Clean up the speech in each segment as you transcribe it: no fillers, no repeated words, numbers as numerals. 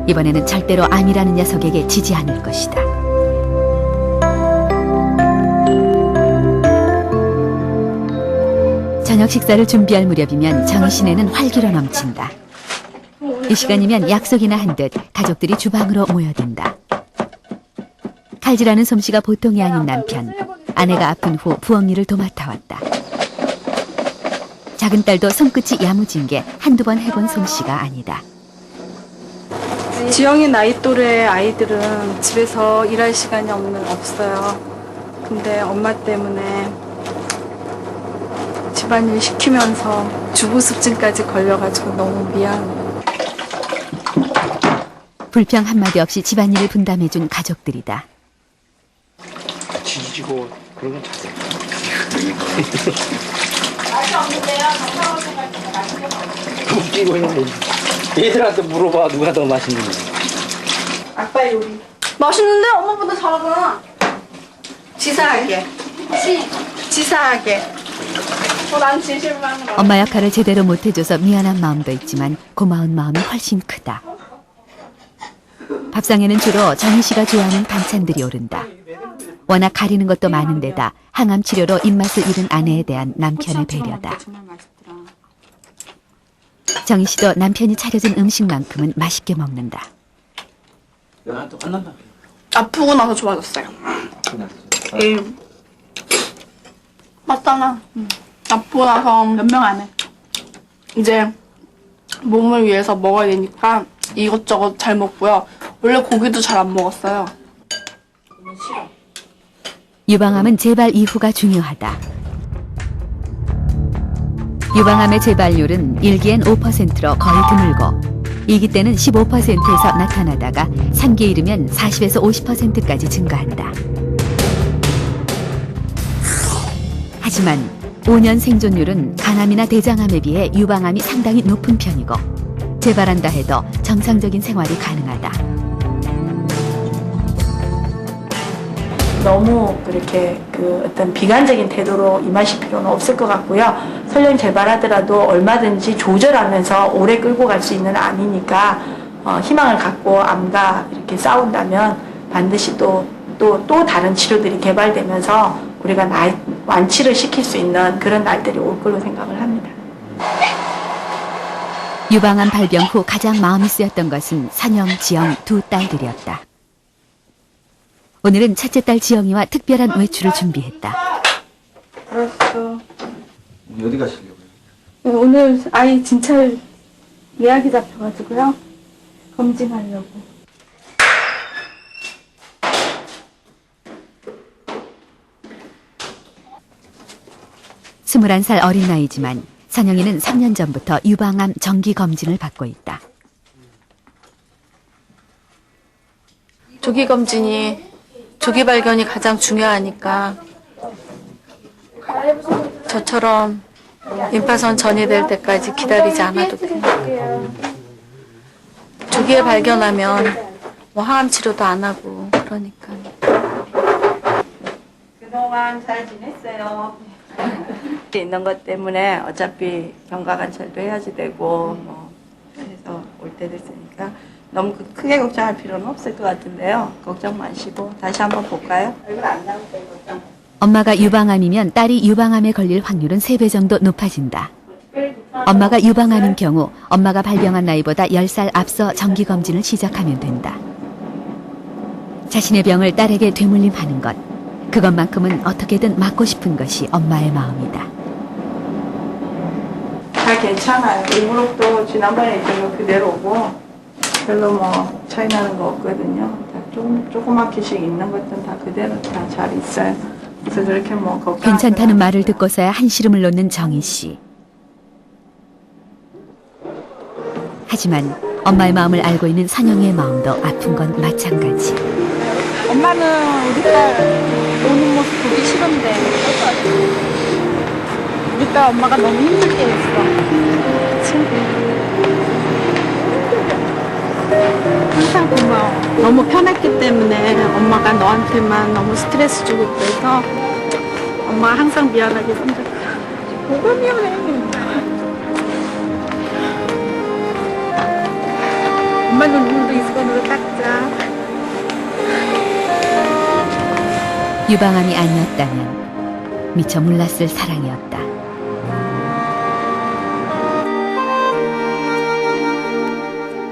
이번에는 절대로 암이라는 녀석에게 지지 않을 것이다. 저녁 식사를 준비할 무렵이면 정희 씨네는 활기로 넘친다. 이 시간이면 약속이나 한 듯 가족들이 주방으로 모여든다. 칼질하는 솜씨가 보통이 아닌 남편. 아내가 아픈 후 부엌 일을 도맡아 왔다. 작은 딸도 손끝이 야무진 게 한두 번 해본 솜씨가 아니다. 지영이 나이 또래 아이들은 집에서 일할 시간이 없어요. 근데 엄마 때문에 집안일 시키면서 주부습진까지 걸려가지고 너무 미안해요. 불평 한마디 없이 집안일을 분담해준 가족들이다. 지지고 그런 건 잘해. 맛이 없는데요. 정상으로 생각해서 맛있게 먹어요. 웃기고 있네. 얘들한테 물어봐 누가 더 맛있는지. 아빠 요리. 맛있는데? 엄마보다 잘하잖아. 치사하게. 치사하게. 난 진실만 거. 엄마 역할을 제대로 못해줘서 미안한 마음도 있지만 고마운 마음이 훨씬 크다. 밥상에는 주로 정희 씨가 좋아하는 반찬들이 오른다. 워낙 가리는 것도 많은 데다 항암 치료로 입맛을 잃은 아내에 대한 남편의 배려다. 정희 씨도 남편이 차려준 음식만큼은 맛있게 먹는다. 너한테 혼난다. 아프고 나서 좋아졌어요. 에이. 맞잖아. 아프고 나서 몇 명 안 해. 이제 몸을 위해서 먹어야 되니까 이것저것 잘 먹고요. 원래 고기도 잘 안 먹었어요. 유방암은 재발 이후가 중요하다. 유방암의 재발률은 1기엔 5%로 거의 드물고 2기 때는 15%에서 나타나다가 3기에 이르면 40에서 50%까지 증가한다. 하지만 5년 생존율은 간암이나 대장암에 비해 유방암이 상당히 높은 편이고 재발한다 해도 정상적인 생활이 가능하다. 너무 그렇게 어떤 비관적인 태도로 임하실 필요는 없을 것 같고요. 설령 재발하더라도 얼마든지 조절하면서 오래 끌고 갈 수 있는 암이니까 희망을 갖고 암과 이렇게 싸운다면 반드시 또 다른 치료들이 개발되면서 우리가 완치를 시킬 수 있는 그런 날들이 올 걸로 생각을 합니다. 유방암 발병 후 가장 마음이 쓰였던 것은 선영, 지영 두 딸들이었다. 오늘은 첫째 딸 지영이와 특별한 외출을 준비했다. 알았어. 어디 가시려고요? 오늘 아이 진찰 예약이 잡혀가지고요. 검진하려고. 21살 어린 나이지만 선영이는 3년 전부터 유방암 정기 검진을 받고 있다. 조기 검진이 조기 발견이 가장 중요하니까 저처럼 림파선 전이 될 때까지 기다리지 않아도 돼요. 조기에 발견하면 뭐 항암 치료도 안 하고 그러니까. 그동안 잘 지냈어요. 있는 것 때문에 어차피 경과관찰도 해야지 되고 해서 올 때 됐으니까 너무 크게 걱정할 필요는 없을 것 같은데요. 걱정 마시고 다시 한번 볼까요? 얼굴 안 나오세요, 걱정. 엄마가 유방암이면 딸이 유방암에 걸릴 확률은 3배 정도 높아진다. 엄마가 유방암인 경우 엄마가 발병한 나이보다 10살 앞서 정기검진을 시작하면 된다. 자신의 병을 딸에게 되물림하는 것, 그것만큼은 어떻게든 막고 싶은 것이 엄마의 마음이다. 다 괜찮아요. 일부러도 지난번에 있던 거 그대로고 별로 뭐 차이 나는 거 없거든요. 조그맣게씩 있는 것들은 다 그대로 다 잘 있어요. 그래서 그렇게 뭐 걱정. 괜찮다는 말을 듣고서야 한시름을 놓는 정희 씨. 하지만 엄마의 마음을 알고 있는 선영이의 마음도 아픈 건 마찬가지. 엄마는 우리 딸 노는 모습 보기 싫은데 우리 딸 엄마가 너무 힘들게 했어. 그치? 항상 고마워. 너무 편했기 때문에 엄마가 너한테만 너무 스트레스 주고 그래서 엄마가 항상 미안하게 생각해. 뭐가 미안해. 엄마 눈도 이 수건으로 닦자. 유방암이 아니었다면 미처 몰랐을 사랑이었다.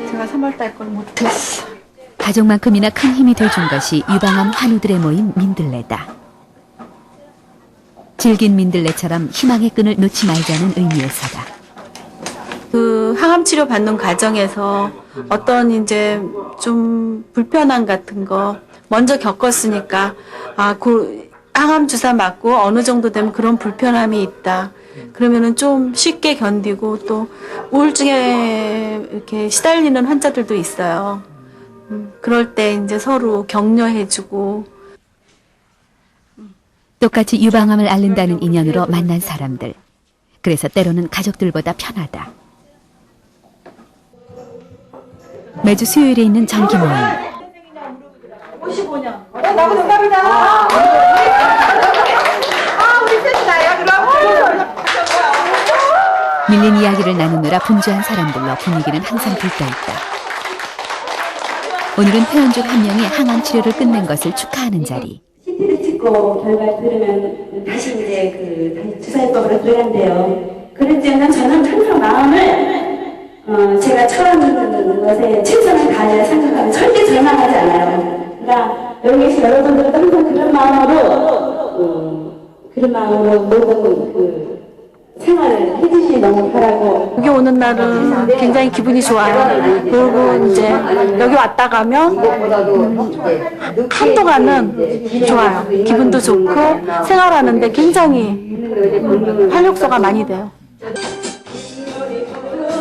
제가 3월달 걸 못했어. 가족만큼이나 큰 힘이 돼준 것이 유방암 환우들의 모임 민들레다. 질긴 민들레처럼 희망의 끈을 놓지 말자는 의미에서다. 그 항암 치료 받는 과정에서 어떤 이제 좀 불편함 같은 거 먼저 겪었으니까 그 항암 주사 맞고 어느 정도 되면 그런 불편함이 있다. 그러면은 좀 쉽게 견디고 또 우울증에 이렇게 시달리는 환자들도 있어요. 그럴 때 이제 서로 격려해주고. 똑같이 유방암을 앓는다는 인연으로 만난 사람들. 그래서 때로는 가족들보다 편하다. 매주 수요일에 있는 정기 모임. 55년. 나고 정답이다. 우리 셋이 나야 그럼. 밀린 이야기를 나누느라 분주한 사람들로 분위기는 항상 들떠있다. 오늘은 회원 중 한 명이 항암 치료를 끝낸 것을 축하하는 자리. CT를 찍고 결과를 들으면 다시 이제 다시 주사위법으로 들어간대요. 그랬지만 저는 항상 마음을 제가 처음 듣는 것에 최선을 다하려 생각하면 절대 절망하지 않아요. 그러니까 여기 계신 여러분들도 항상 그런 마음으로 모든 생활을 해주시기 너무 바라고. 여기 오는 날은 굉장히 기분이 좋아요. 그리고 이제 여기 왔다 가면 한동안은 좋아요. 기분도 좋고 생활하는데 굉장히 활력소가 많이 돼요.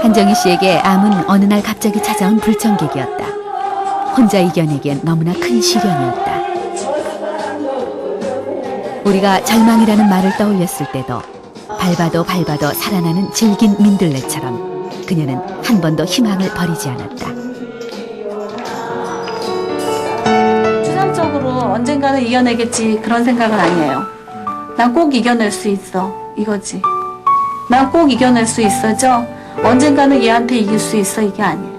한정희 씨에게 암은 어느 날 갑자기 찾아온 불청객이었다. 혼자 이겨내기엔 너무나 큰 시련이었다. 우리가 절망이라는 말을 떠올렸을 때도 밟아도 살아나는 질긴 민들레처럼 그녀는 한 번도 희망을 버리지 않았다. 추상적으로 언젠가는 이겨내겠지 그런 생각은 아니에요. 난 꼭 이겨낼 수 있어 이거지. 난 꼭 이겨낼 수 있어죠. 언젠가는 얘한테 이길 수 있어 이게 아니에요.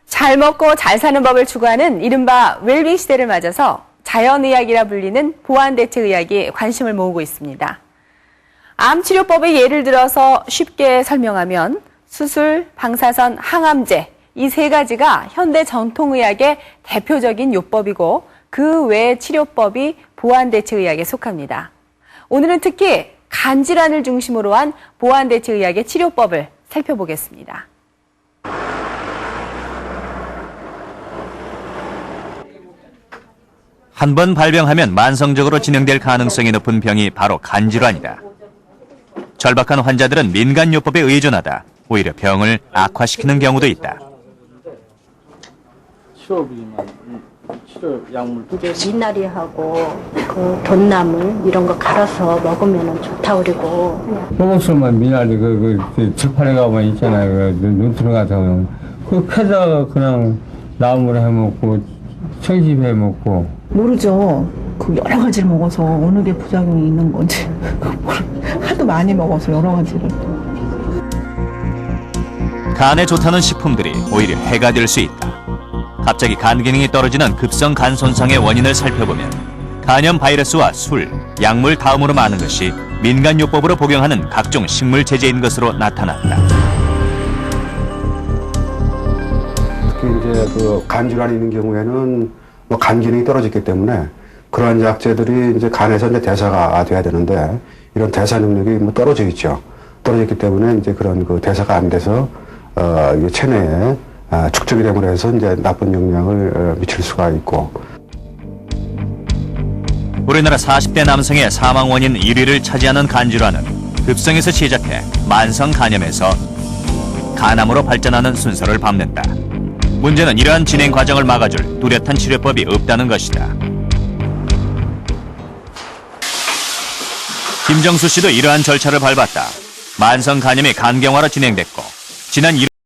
잘 먹고 잘 사는 법을 추구하는 이른바 웰빙 시대를 맞아서 자연의학이라 불리는 보완대체의학이 관심을 모으고 있습니다. 암치료법의 예를 들어서 쉽게 설명하면 수술, 방사선, 항암제 이 세 가지가 현대 전통의학의 대표적인 요법이고 그 외의 치료법이 보완대체의학에 속합니다. 오늘은 특히 간질환을 중심으로 한 보완대체의학의 치료법을 살펴보겠습니다. 한 번 발병하면 만성적으로 진행될 가능성이 높은 병이 바로 간질환이다. 절박한 환자들은 민간요법에 의존하다 오히려 병을 악화시키는 경우도 있다. 치료 약물 미나리하고 그 돈나물 이런 거 갈아서 먹으면 좋다 그러고. 먹었으면 미나리 들판에 가면 있잖아요. 눈 들어가서 그 캐다가 그냥 나물 해 먹고 청집 해 먹고. 모르죠. 그 여러 가지를 먹어서 어느 게 부작용이 있는 건지 하도 많이 먹어서 여러 가지를 또. 간에 좋다는 식품들이 오히려 해가 될 수 있다. 갑자기 간 기능이 떨어지는 급성 간 손상의 원인을 살펴보면 간염 바이러스와 술, 약물 다음으로 많은 것이 민간요법으로 복용하는 각종 식물 제제인 것으로 나타났다. 특히 이제 그 간질환이 있는 경우에는 간 기능이 떨어졌기 때문에 그러한 약제들이 이제 간에서 이제 대사가 돼야 되는데 이런 대사 능력이 떨어져 있죠. 떨어졌기 때문에 이제 그런 그 대사가 안 돼서 이게 체내에 축적이 됨으로 해서 이제 나쁜 영향을 미칠 수가 있고. 우리나라 40대 남성의 사망 원인 1위를 차지하는 간질환은 급성에서 시작해 만성 간염에서 간암으로 발전하는 순서를 밟는다. 문제는 이러한 진행 과정을 막아줄 뚜렷한 치료법이 없다는 것이다. 김정수 씨도 이러한 절차를 밟았다. 만성 간염이 간경화로 진행됐고 지난 1월